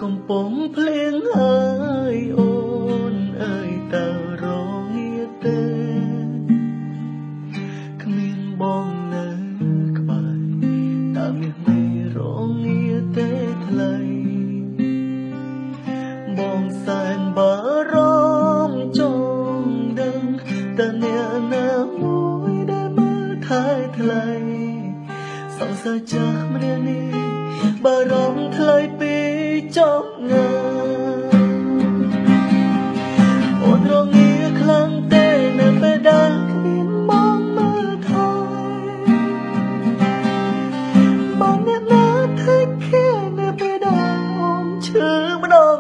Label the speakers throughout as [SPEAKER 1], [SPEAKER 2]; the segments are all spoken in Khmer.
[SPEAKER 1] កំពុងភ្លៀងហើយអូនអើយតើរងាទេគ្មានបងនៅក្បែរតើមានន័យរងាទេថ្លៃបងសែនបារម្ភចង់ដឹងតើអ្នកណាមួយដែលមើលថែថ្លៃសង្សារចាស់ម្នាក់នេះបារម្ភថ្លៃពីចប់ងាអូនរងាខ្លាំងទេនៅពេលដែលគ្មានមកមើលថែបងអ្នកណាធ្វើគេនៅពេលដែលអូនឈឺម្ដង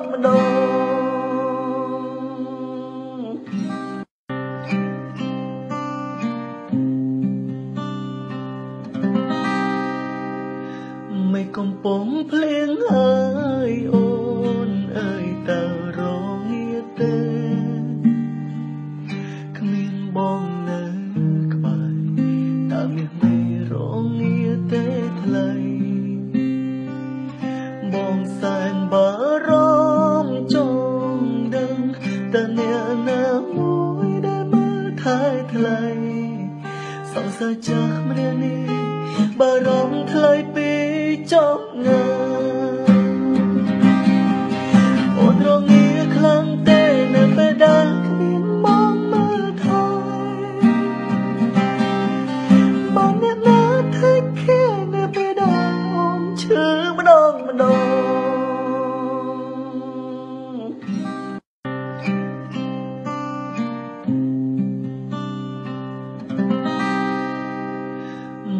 [SPEAKER 1] មិនកំពុងភ្លៀងហើយអូនអើយតើរងាទេគ្មានបងនៅក្បែរតើមានន័យរងាទេថ្លៃបងសែនបារម្ភចង់ដឹងតើអ្នកណាមួយដែលមើលថែថ្លៃសង្សារចាស់ម្នាក់នេះបារម្ភថ្លៃពីចប់ងាអូនរងាខ្លាំងទេនៅពេលដែលគ្មានមកមើលថែបងអ្នកណាធ្វើគេនៅពេលដែលអូនឈឺម្ដង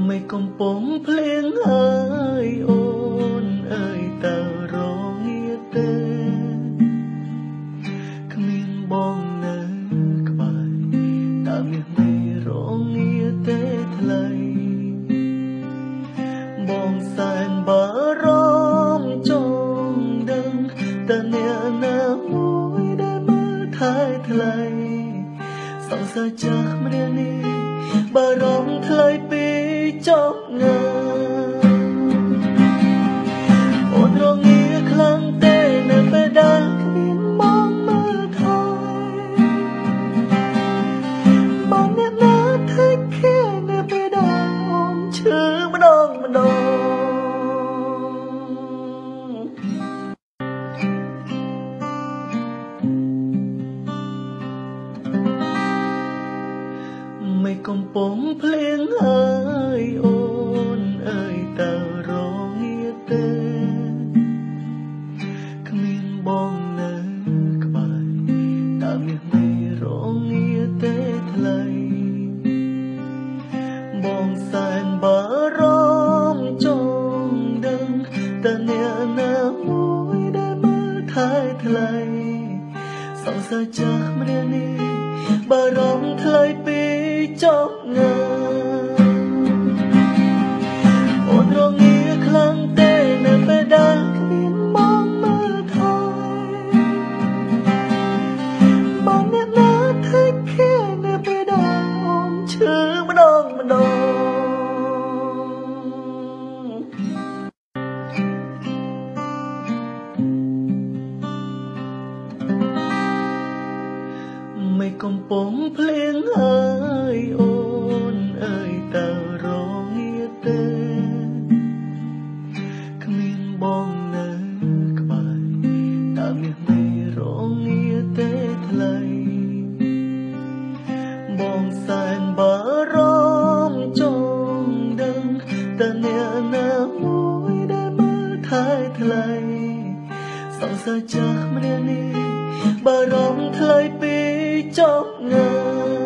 [SPEAKER 1] មិនកំពុងភ្លៀងហើយអូនអើយតើរងាទេគ្មានបងនៅក្បែរតើមានន័យរងាទេថ្លៃបងសែនបារម្ភចង់ដឹងតើអ្នកណាមួយដែលមើលថែថ្លៃសង្សារចាស់ម្នាក់នេះបារម្ភថ្លៃពីចប់ងាអូនរងាខ្លាំងទេនៅពេលដែលគ្មានមកមើលថែបងអ្នកណាធ្វើគេនៅពេលដែលអូនឈឺម្ដងមិនកំពុងភ្លៀងហើយអូនអើយតើរងាទេគ្មានបងនៅក្បែរតើមានន័យរងាទេថ្លៃបងសែនបារម្ភចង់ដឹងតើអ្នកណាមួយដែលមើលថែថ្លៃសង្សារចាស់ម្នាក់នេះបារម្ភថ្លៃពីចប់ងាអូនរងាខ្លាំងទេនៅពេលដែលគ្មានមកមើលថែបងអ្នកណាធ្វើគេនៅពេលដែលអូនឈឺម្ដងមិនកំពុងភ្លៀងហើយអូនអើយតើរងាទេគ្មានបងនៅក្បែរតើមានន័យរងាទេថ្លៃបងសែនបារម្ភចង់ដឹងតើអ្នកណាមួយដែលមើលថែថ្លៃសង្សារចាស់ម្នាក់នេះបារម្ភថ្លៃពីចប់ងា